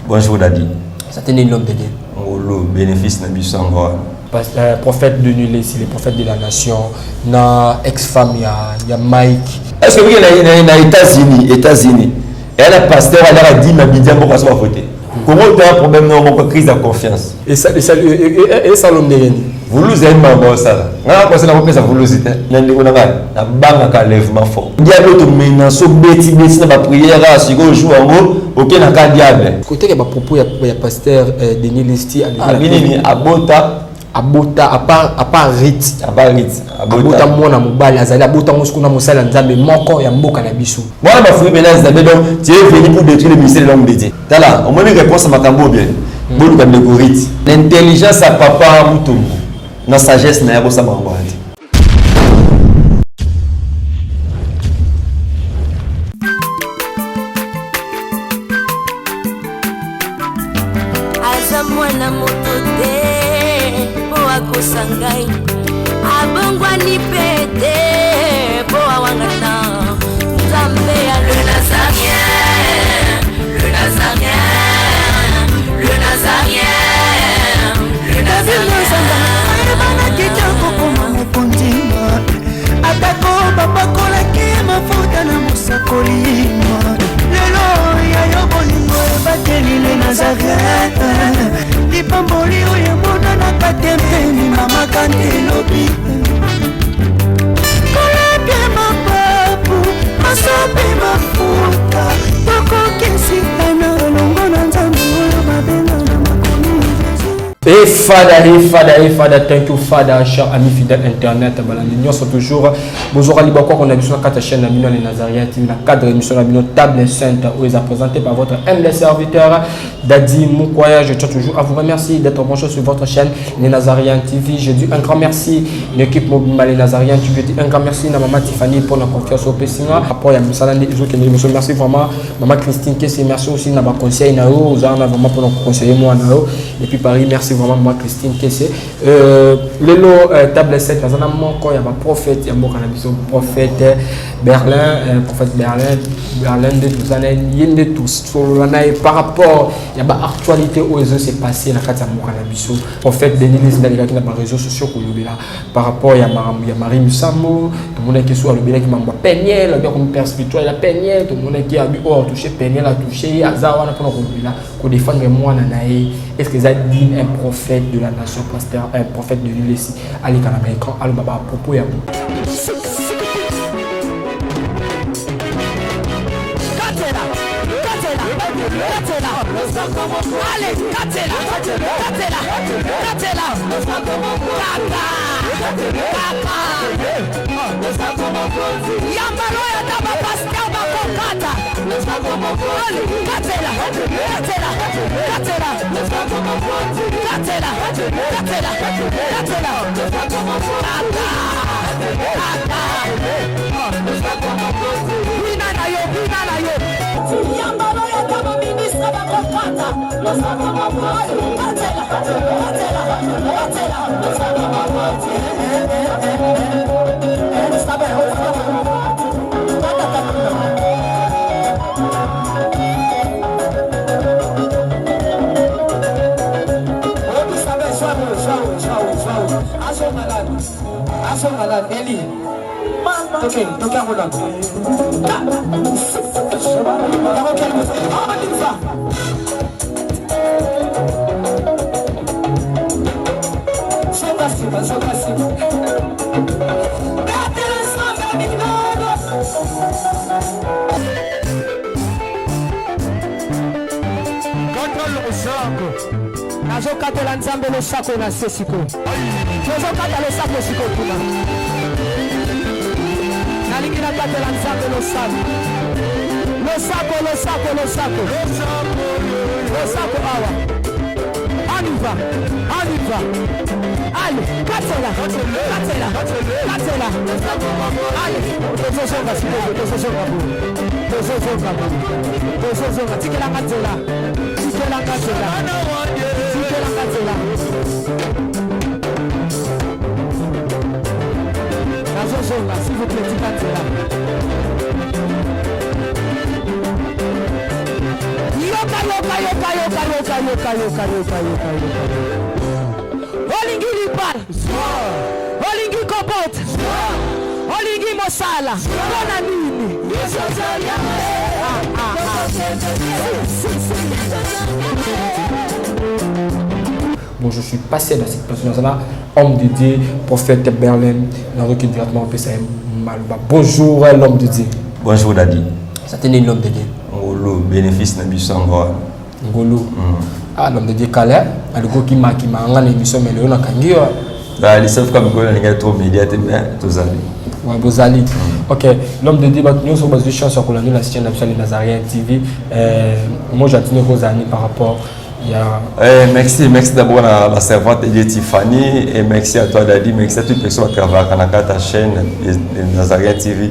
Bonjour Dadi. Ça tenait l'homme de Dieu. Le bénéfice de Bissango. Prophète de Nul ici, le prophète de la nation, na ex-femme, il y a Mike. Est-ce que vous avez les États-Unis, et la pasteur a dit ma bidia pour qu'on soit voté. Comment tu as un problème dans mon crise de confiance? Et ça l'homme de Dieu. Vous avez un ça. On a pensé la reprise à volosité. On a la banque à lèvement fort. Diable to mena so beti na prière à ce que jour en gros aucun na diable. Côté que ba propos ya pasteur Denis Lesti abota à part rite abota mona mobali azali abota muskuna musala nzambe moko ya mboka na biso. Moi ba fouiller maintenant nzambe donc tu es venu pour détruire le ministère de l'homme de Dieu. Tala au moins une réponse à makambo bien. Bolu comme le rite. L'intelligence à papa mutumbu. Na sagesse na yabo sa mangwadi. Azamwana motote po akosangai abongwani pete po awangata nzambe ya le nazarien le nazarien le nazarien le nazarien bana kitoko koma mokondima atako babakolaki mafuta na mosakolima lelo yayo bolingo ebateli le nazarien lipamboli oyo monanaka tempeni mama kandelobi koleke mapapu masopi mafuta tokokisika na olongo na nzambe oyo babenga na makomi Et Fada, thank you Fada, cher ami fidèle internet, nous sommes toujours, vous aurez libre qu'on a vu sur la chaîne Nabino les Nazariens, la cadre émission Nabino Table Sainte, où ils sont présentés par votre humble serviteur Dadi Moukoya. Je tiens toujours à vous remercier d'être branché sur votre chaîne Les Nazariens TV. Je dis un grand merci l'équipe mobile Les Nazariens TV. Je dis un grand merci à Maman Tiffany pour la confiance au Pessinga. Après, il y a Moussalande, merci vraiment Maman Christine Kessé, merci aussi à ma conseil Nao, vous avez vraiment pour nous conseiller moi Nao. Et puis Paris, merci vraiment moi Christine Kessé. Lelo table 7, il y a un prophète, il y a un prophète Berlin, de tous années, il y a tous. Par rapport, il y a une actualité où s'est passé la carte de prophète Denis Lesti qui est dans les réseaux sociaux. Par rapport, il y a Marie Musamo, tout le monde qui est sur le bien qui m'a peigné, le gars comme père spirituel, il a peigné, tout le monde qui a touché, peigné, il a touché, Azawa, pour défendre moi, est-ce que ça dit un prophète de la nation, pasteur, un prophète de l'île ici, Ali Kanamekran, Ali Baba, propos et à vous. Nazokatela nzambe le sako na sesiko. Nazokatela le sako siko kuna. Nalingi na katela nzambe le sako. Le sako awa. Aniva. Allez, katela. Allez, tikela katela. S'il vous plaît, yoka Olingi libar, olingi kopot, olingi mosala, bona nini. Bon, je suis passé dans cette personne-là, homme de Dieu, prophète Berlin, dans le directement au PCM Malouba. Bonjour, l'homme de Dieu. Bonjour, Dadi. Ça tenait l'homme de Dieu. Ngolo, bénéfice Nabisango. Ngolo. Ah, l'homme de Dieu, Calais. Le gars qui m'a engagé l'émission, mais le gars qui m'a les savent comme quoi les trop médias, tous allés. Ouais, vous allez. Ok, l'homme de Dieu, nous sommes basés sur la chaîne de Nazarien TV. Moi, j'attends vos années par rapport. Merci d'abord à la servante de Tiffany et merci à toi Dadi, merci à toute personne qui travaille à ta chaîne de Nazarien TV.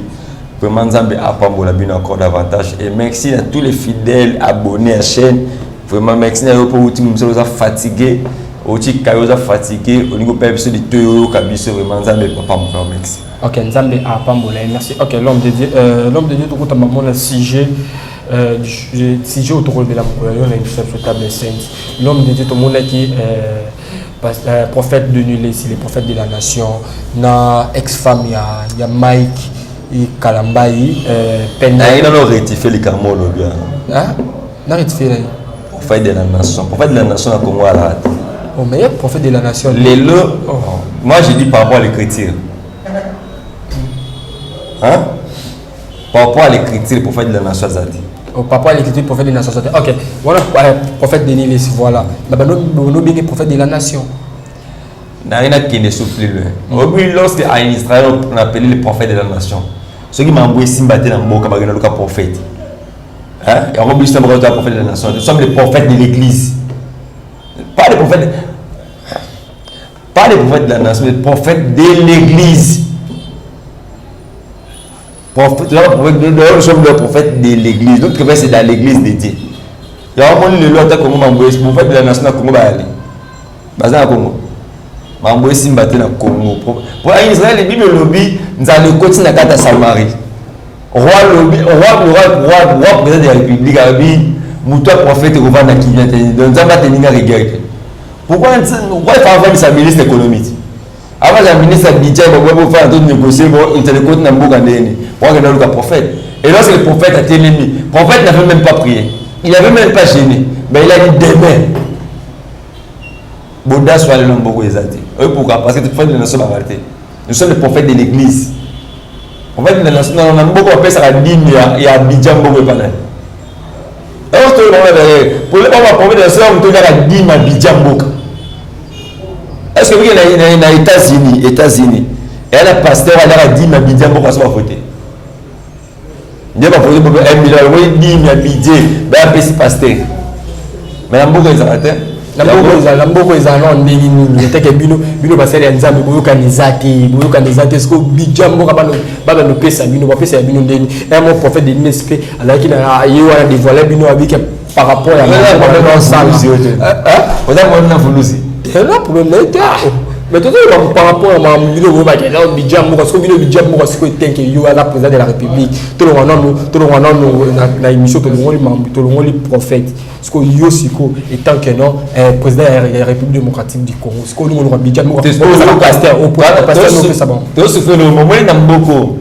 Vraiment, nous avons appris encore davantage et merci à tous les fidèles abonnés à la chaîne. Vraiment, merci à vous pour que nous sommes fatigués, aussi fatigués au niveau de l'épisode de Toyo Kabiso. Vraiment, nous avons papa merci. Ok, nous avons appris merci. Ok, l'homme de Dieu, tout le temps, le sujet. Sujet autour de la table sainte. L'homme de Dieu, tout le monde qui prophète de nul ici, les prophètes de la nation. Na ex-femme, il y a Mike et Kalambaï. Il a rectifié les Carmolo bien. Hein? Il a rectifié les prophète de la nation. Prophète de la nation à Congo à la. Oh, mais prophète de la nation. Moi je dis par rapport à l'écriture. Hein? Par rapport à l'écriture, le prophète de la nation Zadi. Par rapport à l'écriture, le prophète de la nation. Ok, voilà, prophète de Nil ici, voilà. Nous bien prophète de la nation. Il n'y a rien qui ne souffle plus. Lorsque à Israël, on appelait le prophète de la nation. Ceux qui m'ont envoyé Simbaté dans le mot, comme un prophète. Et on oublie le prophète de la nation. Nous sommes les prophètes de l'église. Pas les prophètes de la nation, mais les prophètes de l'église. Nous sommes les prophètes de l'église. Notre prophète, c'est dans l'église de Dieu. Il y a un le lot de Congo, le prophète de la nation à Congo. Bazan à Congo. Mamboé Simbaté dans Congo. Pour Israël, les Bibles lobby, nous allons continuer à Samarie. Roi président de la République, Moutoua prophète, qui vient de nous avoir tenu à rigueur. Pourquoi il faut avoir sa ministre économique? Avant la ministre Abidjan, il faut faire négocier, il te le compte dans le pour regarder le prophète. Et lorsque le prophète a été mis, le prophète n'avait même pas prié. Il n'avait même pas gêné. Mais il a dit demain. Bouddha soit le nom de Zati. Pourquoi? Parce que le prophète de la nation va arrêter. Nous sommes les prophètes de l'église. Le prophète de la nation, on a beaucoup appelé ça la dîme et Abidjan, beaucoup de panel. Alors, pour le prophète de la nation, on a la dîme Abidjan, beaucoup. Est-ce que vous avez les États-Unis, et un pasteur a dit ma bidja pour qu'on voter. Il n'y a pas voté pour 1 million, il dit ma bidja, ben un petit pasteur. Mais la mboko ils arrêtent. La mboko ils en ont ni était que bino passer les nzambe boyo kanizati ce que bidja mboko baba no pesa bino ba pesa bino ndeni. Un mot prophète de l'esprit alors qu'il a yewa dévoiler bino avec par rapport à la ensemble. On a mon voulusi. C'est là pour le mettre. Mais tout par rapport à ma vidéo, parce que vidéo c'est la présidente de la République. Tout le monde dans l'émission, tout le monde les prophètes. Ce que yo siko étant que non président de la République démocratique du Congo. Ce que nous on Bidjan mo pasteur au pasteur nous fait ça bon. Tout ce que le moment dans beaucoup.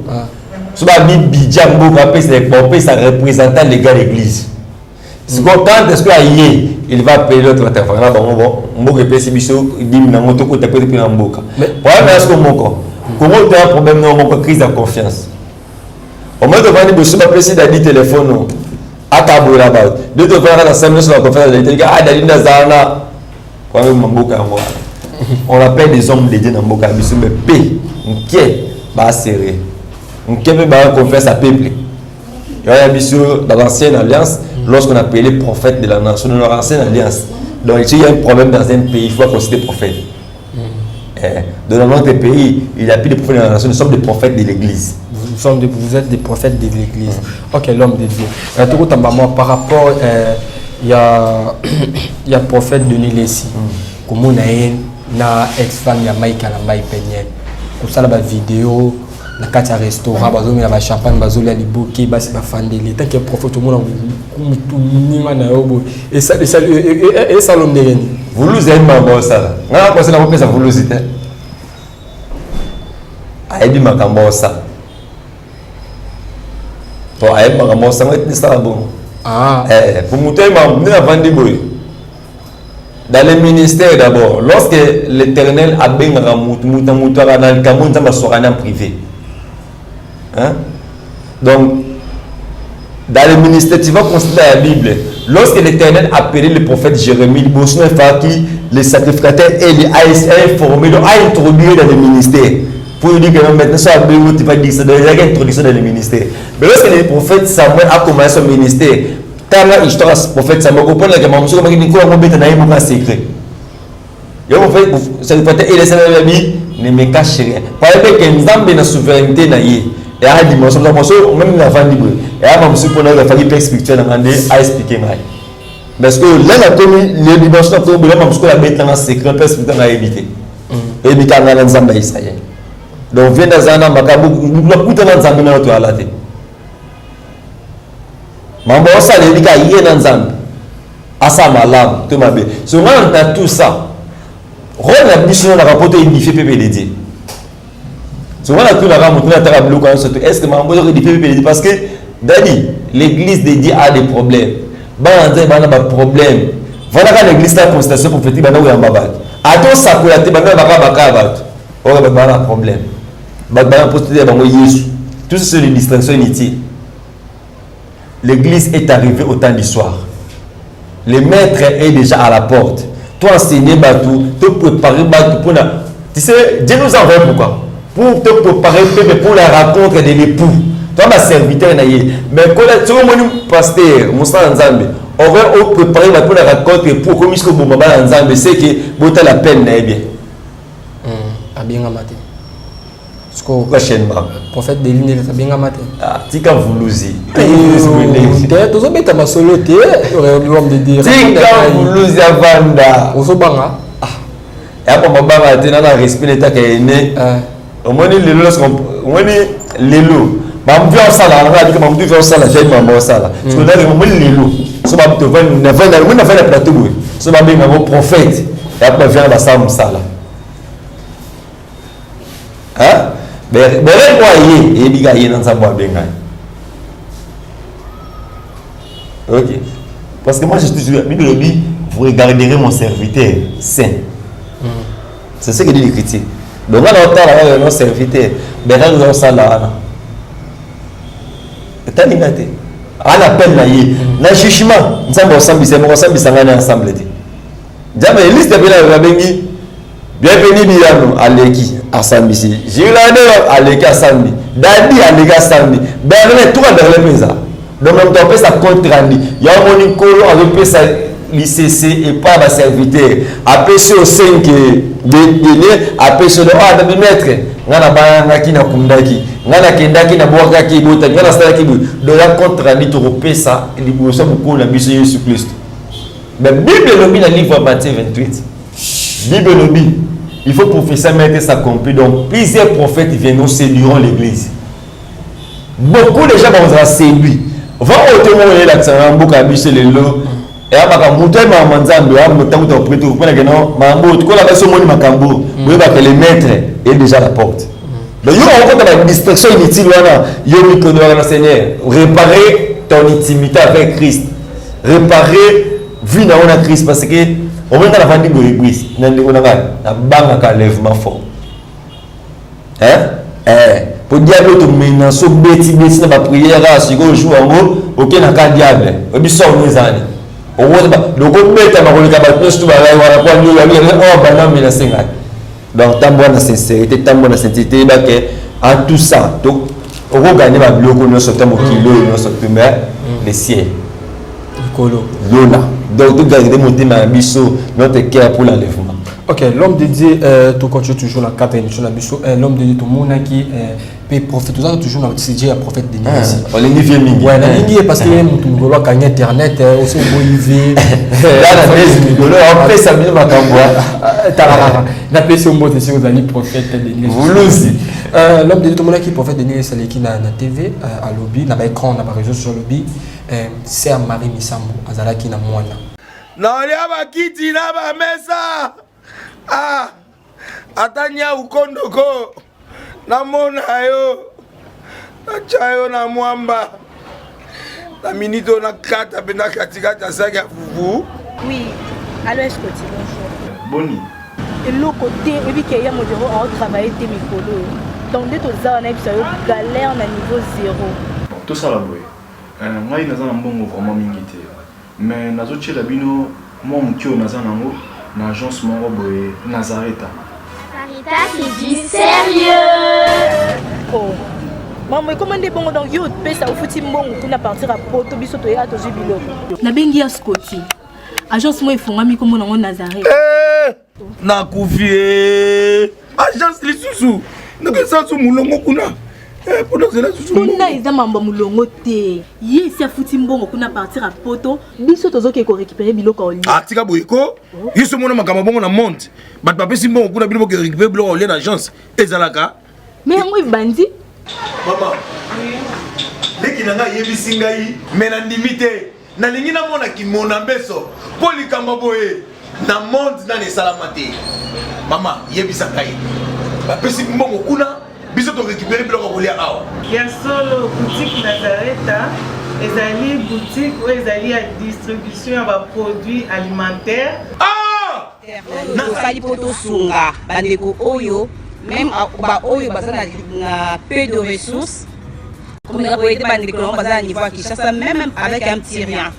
Ce va Bidjan beaucoup après c'est popé ça représentant les gars de l'église. C'est quand est-ce que il va payer l'autre intervenant bon pesi biso dim na moto ko tapé depuis na mboka problème est-ce que moko comment tu as un problème non moko crise de confiance au moins devant ni biso ba pesi da di téléphone akabo là bas de te faire la semaine sur la conférence de l'État ah dali na zana kwa mboka ngo on appelle des hommes de Dieu na mboka biso mais paix inquiet ba serré inquiet ba confiance à peuple il y a biso dans l'ancienne alliance. Lorsqu'on appelait les prophètes de la nation, de leur ancienne alliance. Donc, s'il y a un problème dans un pays, il faut considérer prophète. Dans notre pays, il n'y a plus de prophètes de la nation, nous sommes des prophètes de l'église. Vous êtes des prophètes de l'église. Ok, l'homme de Dieu. Par rapport, il y a prophète de Nilesi. Comme on a une ex-femme, il y a Mike Kalambaï Peignet. Comme ça, la vidéo, na kati ya restaurant bazomela ba champagne bazolia liboki basi bafandeli tant que prophète tout le monde mutuninga na yobo et ça l'homme de geni vuluzi ayimbamba osala ngana kosela kopesa vuluzi te ayebi makambo osala to ayebi makambo osala ngeti sala bon pour mutu ayimba ndenge avandi boye dans le ministère d'abord lorsque l'Éternel a bengaka mutu aka na likambo nzambe aswakani en privé. Hein? Donc, dans le ministère, tu vas considérer la Bible. Lorsque l'Éternel a appelé le prophète Jérémie, le sacrificateur a informé, a introduit dans le ministère. Pour lui dire que maintenant, ça tu vas dire ça, il y a une introduction dans le ministère. Mais lorsque le prophète Samuel a commencé son ministère, quand la histoire du prophète Samuel, on comprend que Mamoussou a dit qu'il y a un secret. Le prophète sacrificateur et le sacrificateur ne me cache rien. Par exemple, que nous avons une souveraineté. Et à dimension même la fin libre et à même si pour la famille spirituelle à expliquer parce que là la commis les dimensions pour le même que la bête dans secret spirituel à éviter et bika ngana nzamba isaye donc vient dans un makabu nous kuta na nzamba na to alate mambo ça les bika yé na nzamba asa malam to mabe so on a tout ça rôle la mission na rapporter unifié PPDD. Souvent, la tour est-ce que Mambo aurait dit parce que Dadi, l'église de Dieu a des problèmes. Problème. Voilà quand l'église a constatation prophétique, il y a un problème. Attends, ça peut être un problème. Tout ce sont les distractions inutiles. L'église est arrivée au temps du soir. Le maître est déjà à la porte. Toi, enseigner Batou, te préparer Batou pour la. Tu sais, Dieu nous envoie pourquoi? Pour te préparer pour la rencontre de l'époux. Toi, ma serviteur, mais quand tu es mon pasteur, Moussa Nzambe, on va préparer pour la rencontre pour que Misko Boumaba Nzambe, c'est que vous avez la peine, bien. Bien amaté. Prochainement. Prophète de l'île, c'est bien amaté. Ah, Tika Voulouzi. Tu as mis ta solo, tu es l'homme de dire. Tika Voulouzi Avanda. Osobanga. Et après, ma barre a été respect l'état qui est né. On m'a dit l'élo, on m'a dit l'élo. Mam vu en salle, on a dit que mam vu en salle, j'ai maman en salle. Parce que là, on m'a dit l'élo. So mam te vend, on a fait le plateau. So mam dit maman prophète. Et après vient la salle salle. Hein? Mais moi et biga yé dans sa boîte bien. Ok. Parce que moi je suis toujours dit, vous regarderez mon serviteur saint. C'est ce que dit l'Écriture. Donc, on a entendu nos serviteurs. Mais là, nous avons ça là. Tu as dit, on appelle na jugement. Nous avons ensemble. Jamais, liste de la Bengi. Bienvenue, Biano, Aleki, Assambisi. Girilane, Aleki, Assambi. Dadi, Aleki, Assambi. Berlin, tout à l'heure, les donc, on a fait ça contre Randi. Il y a un monicolo avec ça. l'ICC et pas ma serviteur. Après ce 5 délai, après ce ah de maître, ngana bana ki na kundaki, ngana kendaki na boaka ki bota, ngana sala ki bu. De la contre ni to repesa, liboso beaucoup na biso Jésus Christ. Mais Bible lobby dans livre Matthieu 28. Bible lobby, il faut professer mettre ça compris. Donc plusieurs prophètes viennent nous séduire l'église. Beaucoup de gens vont séduire. Va au témoigner là que ça va beaucoup abuser les lots. Et après quand monter ma manzambe, à monter au prêtre, pour que non, mambo, tu connais pas ce mot makambo. Vous voyez que le maître est déjà à la porte. Donc il y a encore la distraction inutile là. Il y a une connerie Seigneur. Réparer ton intimité avec Christ. Réparer vie dans la Christ parce que on va dans la vente de l'église. On a la banque à lèvement fort. Pour diable to mena so beti na ba prière si go jour en haut aucun na diable o bi so ni zani o wo ba do ko beta ma ko ka ba to ba la wala ko ni ya o ba na mena singa donc tambo na sincérité tambo na sainteté ba ke en tout ça donc o ko gagner ba bloko no so tambo kilo no so primaire les cieux kolo lona donc tout garder monter ma biso notre cœur pour l'enlèvement. Ok, l'homme de Dieu, tu continues toujours la 4 émission de Bisso. L'homme de Dieu, tout le monde qui peut prophétiser toujours dans le CG, un prophète de Dieu. On est nié mingi. Ouais, la ligne parce que nous voulons gagner internet, aussi au IV. Là, la base, nous voulons après ça bien ma camboire. La place au mot de vous allez prophète de Dieu. Vous l'osez. L'homme de tout le monde qui prophète Denis Saleki na TV, à lobby, na écran, na réseau sur lobby, c'est à Marie Misambo, Azalaki na Mwana. Naolia bakiti na ba mesa. Ah. Atanya ukondoko. Na mona yo. Na chayo na mwamba. La minito na kata bena katikata saki ya fufu. Oui. Allô, est-ce que tu bonjour. Boni. Et l'autre côté, et puis qu'il y a mon bureau à travailler tes micros. Donc dès que ça on a eu galère na niveau 0. Tout ça là boy. Moi il nazana mbongo vraiment mingité. Mais nazo tchela bino moi mutio nazana ngo na agence moko boy Nazareta. Sarita qui dit sérieux. Oh. Maman, comment des bons donc yo pesa au fouti mbongo kuna partir à poto biso to ya to jibilo. Na bengi ya Scotty. Agence moi ifungami comme na Nazareta. Na kufie. Agence lisusu. Donc ça sous mulongo kuna. Pendant cela sous kuna iza mambo mulongo te. Ye si afuti mbongo kuna partir à poto biso tozo ke ko récupérer biloko oli. Ah tika boyeko. Yiso mona makama bongo na monte. Bat pape si mbongo kuna biloko ke récupérer biloko oli na agence. Ezalaka. Mais moi bandi. Maman. Leki nanga yebisi ngai mena ndimite. Na lingi na mona ki mona beso. Poli kamba boye. Na monte na ne salamate. Mama yebisa ngai. Bapesi mbongo kuna biso to récupérer biloko kolia awa. Ya solo boutique Nazareta ezali boutique où ezali à distribution de produits alimentaires. Ah! Nasali poto sunga bandeko oyo même ba oyo bazana na peu de ressources comme na boyete bandeko bazana niveau à Kinshasa même avec un petit rien.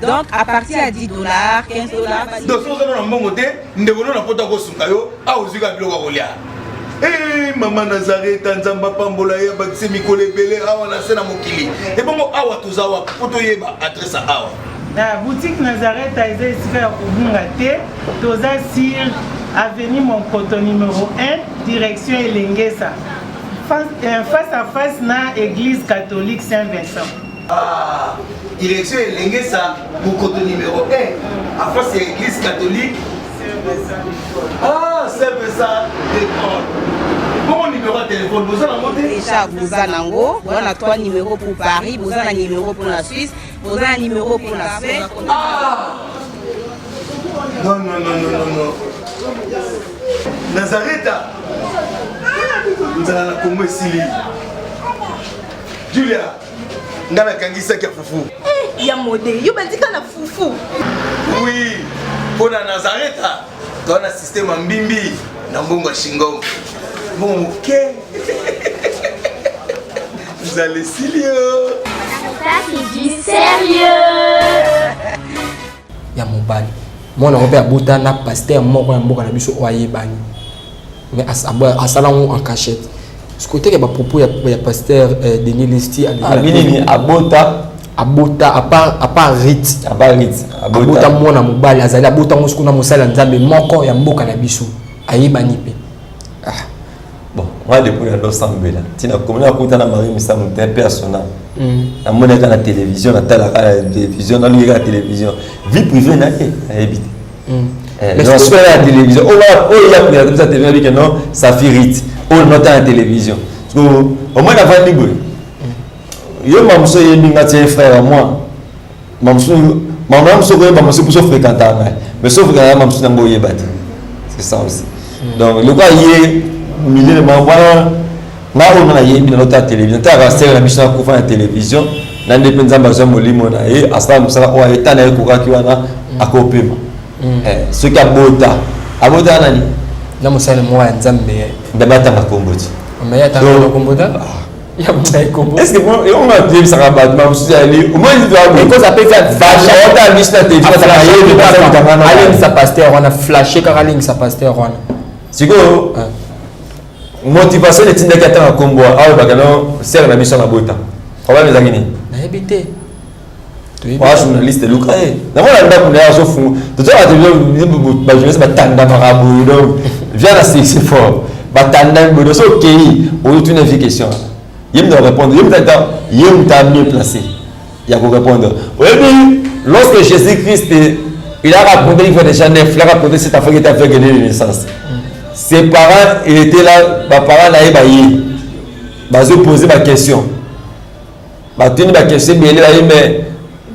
Donc à partir à $10, $15. Donc si vous avez un bon côté, nous devons nous apporter au sungayo à uzika biloko kolia. Eh maman Nazareta nzamba pambola ya bakise mikole belé awa na sena mokili. Et bon awa tozawa poto yeba adresse awa. La boutique Nazareta est ici à Kubungate, toza sur avenue Monkoto numéro 1, direction Elengesa. Face à face na église catholique Saint-Vincent. Ah, direction Elengesa, Monkoto numéro 1, à face à l'église catholique Ah, c'est ça, d'accord. Bon numéro de téléphone, vous en avez déjà, vous en avez, on a 3 numéros pour Paris, vous en avez un numéro pour la Suisse, vous en avez un numéro pour la Suisse. Ah! Non. Nazareta. Nous allons la Congo Sili. Julia, nous allons la Kangisa qui a foufou. Il y a modé, il y a un foufou. Oui, pour la Nazareta. Dans le système en bimbi, dans le bon Shingo. Bon, ok. Vous allez Silio. Sarita qui dit sérieux. Il y a mon bani. Moi, on a un na pasteur, moi, on a un biso oye bani. Mais à salon en cachette. Ce côté, il y a propos, il y a pasteur Denis Listi. Abota, à part Rit. Abota, moi, on a mon bali. Azali, abota, moi, on a mon salaire, nzambe, moko, ya mboka na biso. Aye bani pe. Bon, moi, depuis la Losambé, là, tu as commis à la Marie Misambo, tu es personnel. La monnaie à la télévision, la télévision, la télévision. Vie privée, n'a pas évité. Mais si tu as la télévision, oh là, il y a pris la télévision, non, ça fait rite. Oh, non, tu as la télévision. Au moins, la famille, yo mamso ye ninga tie frère moi mamso pour se fréquenter mais sauf que mamso nango ye bati c'est ça aussi donc le quoi yé milieu de m'envoyer na on na yé bino ta télévision ta rester la mission ko fa télévision na ndepenza bazo molimo na ye asa musala o eta na ko ka kiwana akopema ce qui abota nani na musala moi nzambe ndabata makomboti mais ya ta makombota est-ce que on a dit ça va au moins il doit cause après ça va la mission télévision ça pasteur on a flashé car ligne ça pasteur on c'est que motivation est une à combo ah bagano c'est la mission à bota problème les agini na habité moi journaliste Luka na moi la ndako na zo fou de toi la télévision ba jeunesse ba tanda marabout donc viens là c'est fort ba tanda bodo so ok on une vie question il me répondre, il me mieux placé. Il a pour répondre. Oui, lorsque Jésus-Christ il a raconté qu'il fait déjà neuf, il a raconté cette affaire qui était fait gagner de naissance. Ses parents, il était là, mes parents n'avaient pas eu. bazo poser ma question batuni ba question belé mais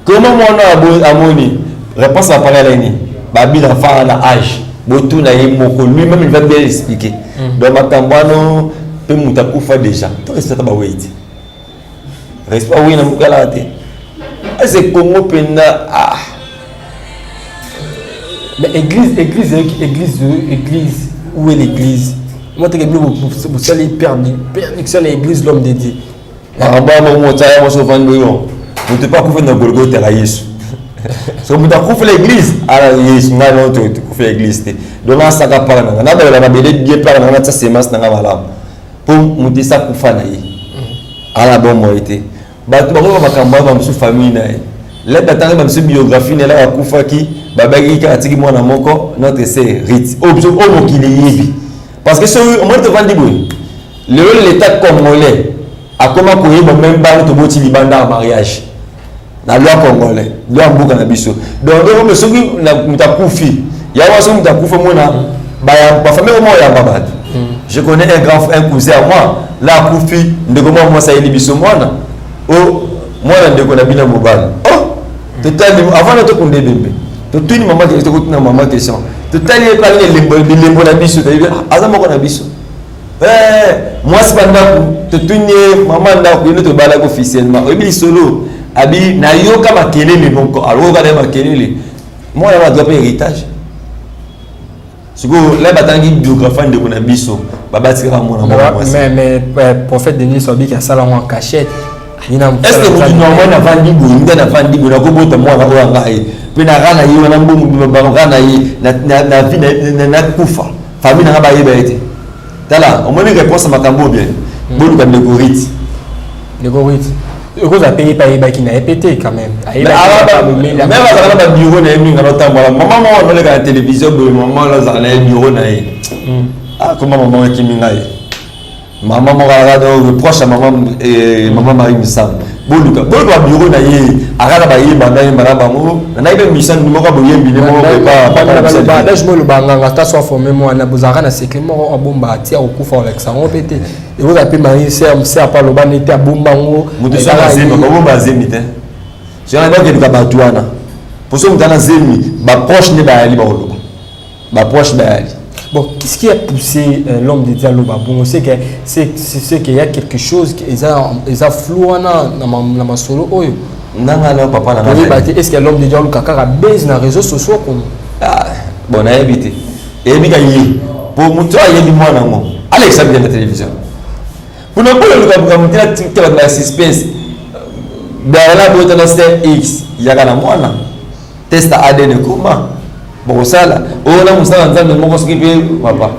comment moi on a amoni réponse à parler là ni babi la fa na âge botu na yemoko lui-même il va bien expliquer donc makambano pe mutakufa déjà to est ça ba wait reste pas oui na mukala te c'est Congo pena ah mais église où est l'église moi te que vous allez perdre perdition l'église l'homme de Dieu ah ba mo taya mo so vando yo vous te pas couvrir na Golgotha la Yesu so vous couvrir l'église ala Yesu nga no to couvrir l'église te donc là ça ka parler na ba la belé bien parler na ça semence na ngala pour muti sa kufa na yi ala bon mo été ba to ba makamba ba msu famille na là batanga ba msu biographie na la kufa ki babaki ka atiki mwana moko notre c'est rite option o mokili yibi parce que ce on te vandi boy l'état congolais a comment courir même pas to boti libanda en mariage na loi congolais loi mbuka na biso donc on me soki na mutakufi ya waso mutakufa mona ba famille mo ya baba je connais un cousin à moi là kufi ndeko mo ça ili biso mwana oh mwana ndeko na bina mobile oh totalement avant notre condé bébé tout une maman qui te na maman question totalement parler lembo na biso azama ko na biso moi c'est pas tout une maman na ko to bala officiellement obi solo abi na yo kama kelele bonko alors ga ma kelele moi na doit pas héritage siko là batangi biographie de na biso babatika mona mais prophète Denis Sobi qui a ça en cachette. Est-ce que vous normalement avandi bolinga na vandi bona ko bota mwana ko ngai pe na rana yi wana mbongo ba rana yi na vie na kufa famille na ba yeba été tala on moni réponse makambo bien bonu ka negorite cause a payé pas qui n'a pété quand même même à la bureau na mi ngalo tambola maman mo na la télévision bo maman la za na bureau na yi ah comment maman qui mi ngai maman morala reproche à maman Marie Missam boluka bureau na ye akala ba ye banda ye maraba mo na ibe mission mo ka boye mbine mo pas là je me le banga ta soit formé moi na bozaka na secret mo abomba tia okufa avec ça on pété et vous appelez Marie c'est pas le ban était abomba ngo mutu sala zemi ko bomba zemi te je na ba ke ka batuana pour ça mutana zemi ba proche ne ba ali ba oloba ba proche ba ali. Bon, qu'est-ce qui a poussé l'homme de Diallo Babon? C'est qu'il y a quelque chose qui est flou dans ma solo. Est-ce que l'homme de Diallo Kakara baise dans les réseaux sociaux comme bon, on a évité. Et bien, pour montrer il y a du moins dans mon Alex a bien la télévision. Pour ne pas le la suspense, dans la boîte de X, il y a un mois. Test ADN comment? Bon ça là, on a montré en train de me s'occuper papa.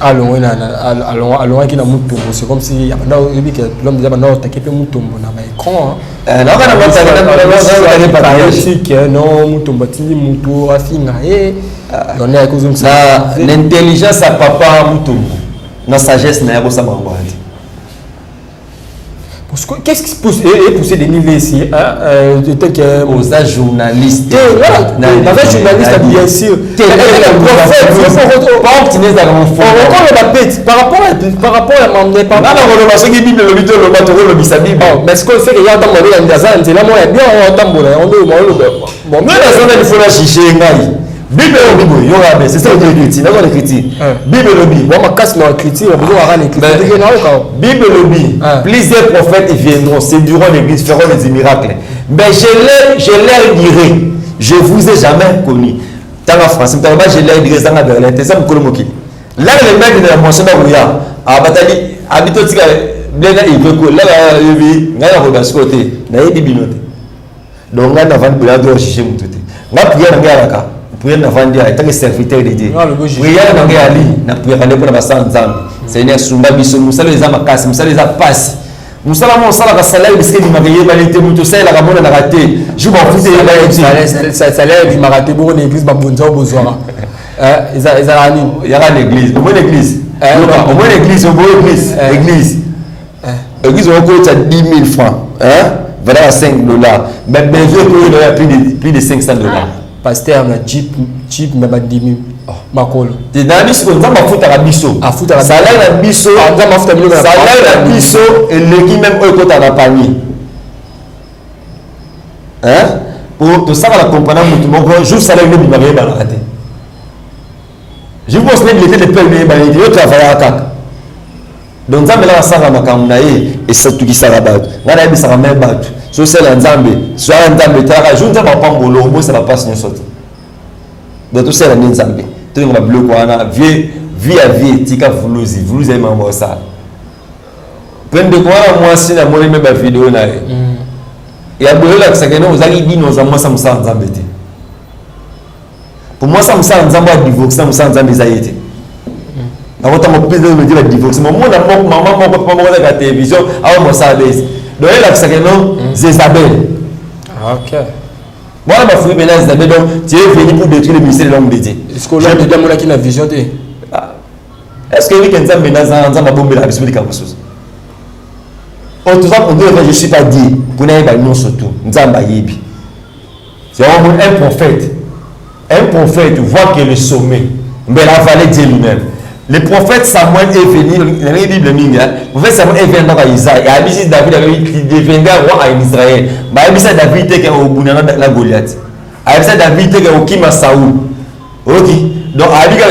Alors qui n'a mutombo, c'est comme si l'homme déjà maintenant t'as qu'épé mutombo na écran. Non mutombo tini muto afinga on est à cause de ça. L'intelligence à papa mutombo, la sagesse n'a pas ça m'embête. Qu'est-ce qui pousse pousser des niveaux ici tel que aux journalistes bien sûr par rapport à mais ce qu'on fait qu'il y a dans Bible lobi yo rabe c'est ça que l'écriture d'accord l'écriture Bible lobi moi ma casse dans l'écriture Bible lobi plusieurs prophètes viendront séduiront l'église feront des miracles mais je leur dirai je vous ai jamais connu dans la France je leur dirai ça na Berlin c'est ça mokolomoki là le mec de la motion barouya abatali habitotika blena ibeko là yebi ngana ko baskote na yebi binote donc ngana van bula do chercher mututé nga prière ngala prière na vandi en tant que serviteur de Dieu prière na ngali na prière na pour na basana nzambe Seigneur sumba biso musala les amakasi musala les apasi musala mo sala ka salaire biske di magaye balite muto sala ka mona na raté je m'en fous de la salaire di maraté bo na église ba bonza bozora ezalani yaka l'église au moins l'église au moins l'église au moins église église on coûte 10 000 francs hein voilà $5 mais bien sûr que il y a plus de $500 pasteur na jeep mais bandimi makolo dans biso nzamba futa ka biso afuta salaire na biso nzamba futa biloko salaire na biso eleki même oyo kota na panier hein pour tout ça la comprendre mutu moko jour salaire ne bimaka yebana te je pense que il était de père mais il yo travailler à kaka donc nzambe la sanga makambo na ye esatukisaka bato ngana yebisaka me bato so sala nzambe so nzambe taka jour nzambe apambolo obosa bapasi nyonso te donc tosala nde nzambe tolinga babiloko wana vie à vie etika vuluzi ayemama osala pendeko wana mwasi na moni me bavideo na ye ya boyo olakisaka ene ozalaki bino oza mwasi mosala nzambe te po mwasi mosala nzambe adivorce na mosala nzambe eza ye te nakota mopesa omedi badivorce momona mama moko papa moko azaka télévision awa mosala bese donc elakisaka eno Zézabel. Ok. Voilà ma fouille maintenant Zézabel, donc tu es venu pour détruire le ministère de l'homme de Dieu. Est-ce que l'homme de Dieu a une vision de est-ce que lui qui est maintenant dans ma bombe la bisous de quelque chose? En tout cas, on doit je suis pas dit pour n'aller pas non surtout. Nzamba yebi. C'est un prophète. Un prophète voit que le sommet, mais la vallée Dieu lui-même. Le prophète Samuel est venu, dans la Bible, le prophète Samuel est venu dans Isaïe. Il a dit David avait deviendra roi en Israël. Il a dit David était au Bounana la Goliath. Il a dit David était au Kima Saoul. Ok. Donc, il a dit que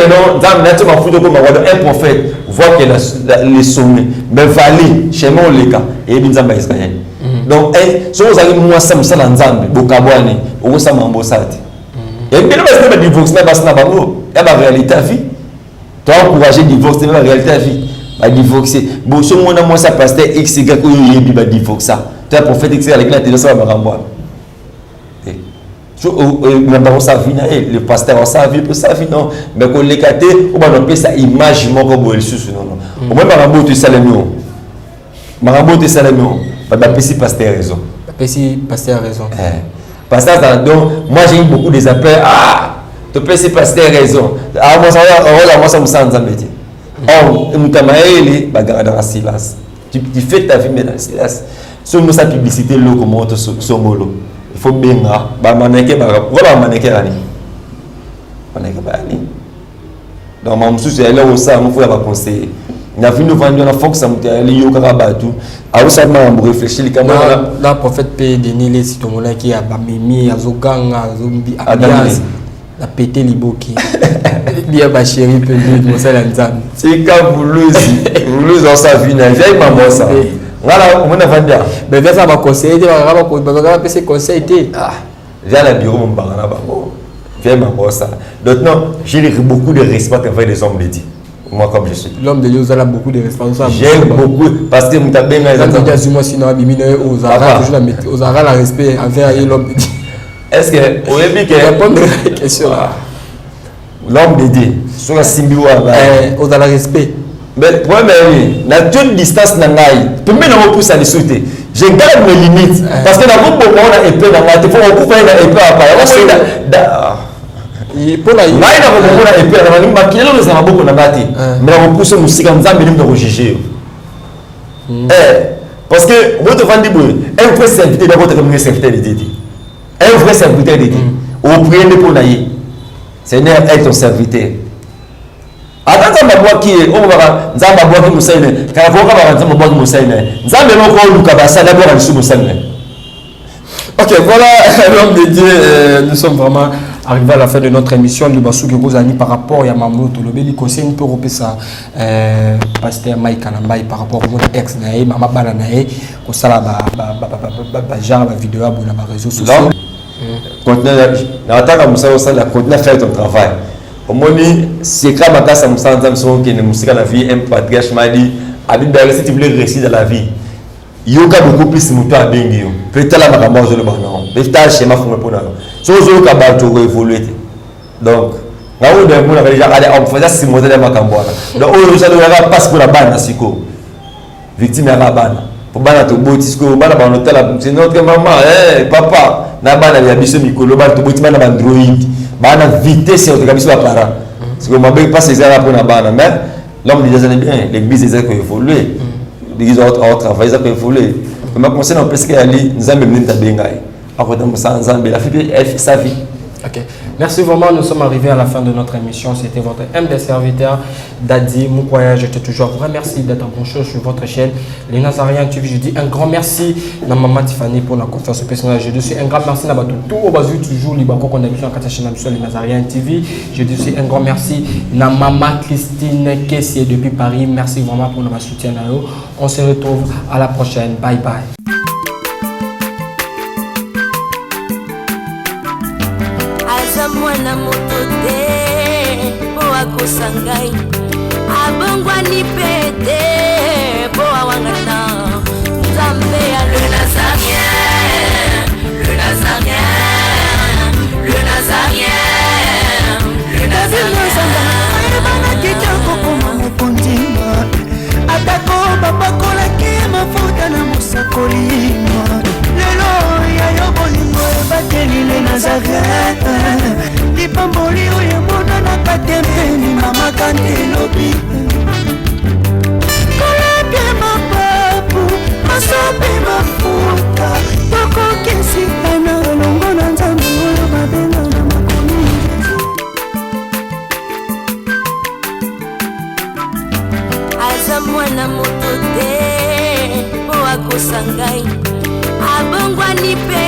un prophète voit que le sommet, mais vallée, chez moi, le cas, et il y a Israël. Donc, si vous avez moi, ça me semble ensemble, Bokabouane, ou ça m'a embossé. Et bien, il y a des divorces, il y a des réalités à vie. Tu as encouragé le divorce, c'est la réalité à vie. Va divorcer. Bon, ce monde moi ça pasteur X gars qui il va divorcer. Tu as prophète X avec la télé ça va me renvoyer. Même ça vie le pasteur ça vie pour ça vie non, mais qu'on les caté ou va appeler ça image mon comme le sous non. Au moins marabouto tu salamio. Marabouto salamio. Pas d'appeler pasteur raison. Appeler pasteur raison. Pasteur donc moi j'ai eu beaucoup des appels tu peux se passer raison. Ah, moi, ça me semble embêté. Oh, et Moutamaëli, bagarre dans la silence. Tu fais ta vie, mais dans la silence. Si on a sa publicité, l'eau, comment on te somolo. Il faut bien, bah, mannequin, voilà, mannequin, donc, ma moussou, c'est là où ça, on faut conseiller. Il y a vu nous vendre la fox, ça m'a dit, il y a tout. Ah, ça m'a réfléchi, la prophète paye des nilés, si ton monnaie qui a Bamimi, Azoganga, Zombi, Abias. La pété liboki. Bien ma chérie peut dire mon seul ensemble. C'est quand vous dans sa vie, j'ai maman ça. Voilà, on a vendu. Mais viens ça m'a conseillé, on va passer conseil. Viens à bureau mon barana bango. Viens maman ça. Donc non, j'ai beaucoup de respect envers les hommes de Dieu. Moi comme je suis. L'homme de Dieu a beaucoup de respect. J'aime beaucoup parce que nous avons bien les gens. Moi sinon abimine aux arabes la respect envers l'homme de Dieu. Est-ce que vous avez que répondre à la question l'homme de Dieu sur la symbiose aux la respect mais le problème est la toute distance n'a pas pour moi non plus ça les souhaiter je garde mes limites parce que dans mon moment on a épée dans la tête faut on coupe une épée à part pour la on a épée dans la main qui est là nous avons beaucoup dans la tête mais on pousse musique en disant mais nous devons juger parce que votre vendez un vrai serviteur d'abord comme un serviteur de Dieu. Un vrai serviteur de Dieu. Au prier pour naïe. Seigneur, est ton serviteur. Attends, ma boîte qui est, on va Nzamba boîte qui moussaine. Car vous avez Nzamba boîte moussaine. Nzamba non quoi Luka Bassa d'abord en sous moussaine. Ok, voilà l'homme de Dieu. Nous sommes vraiment arrivés à la fin de notre émission de Basouki Rosani par rapport à Yamamoto. Le Béli conseil pour repérer ça. Pasteur Mike Anambaye par rapport au ex naïe, Mama Bananaï, au salaba, genre la vidéo sur les réseaux sociaux. Continuez à Moussa Osala, continuez à faire ton travail. Au moins, c'est comme à ça, Moussa Osala, qui est une musique à la vie, un patriarche m'a dit, si tu voulais réussir dans la vie, il y a beaucoup plus de moutons à Bengi. Peut-être la maman, je le vois, non. Peut-être schéma pour me prendre. Si vous avez un évoluer. Donc, là où on avait déjà on faisait 6 mois de Macamboa. Donc, on ne passe pour la banne, victime de la banne. Pour banne, tu bois, c'est notre maman, papa. Na bana ya biso mikolo ba to botima na Android bana vitesse ya to biso ba para parce que mabe pas ces arabes na bana mais l'homme des années bien l'église des que évoluer l'église au travail ça peut évoluer mais conseil on pense que ali nzambe mlinta bengai akota musa nzambe la fait sa vie Ok, merci vraiment. Nous sommes arrivés à la fin de notre émission. C'était votre MD serviteur Daddy Moukoya. Je te toujours vous remercie d'être en bon chose sur votre chaîne Les Nazariens TV. Je dis un grand merci à Maman Tiffany pour la confiance au personnage. Je dis un grand merci à tout au bas toujours les banques qu'on a vu sur la chaîne Les Nazariens TV. Je dis aussi un grand merci à Maman Christine Kessier depuis Paris. Merci vraiment pour notre soutien. On se retrouve à la prochaine. Bye bye. Mwana moto te po akosa ngai abongwani pete po awangata nzambe ya le Nazarien, le Nazarien, le Nazarien, le Nazarien. Ebana kitoko koma mokondima atako bapakolaki mafuta na mosakolima lelo ya yo bolingo ebateli le Nazarien lipamboli oyo monanaka tembeni mama kandelobi kolapie mapapu masopi mafuta tokokisikana elongo na nzambe oyo babenga na makomi aza mwana moto te po akosa ngai abongwani pe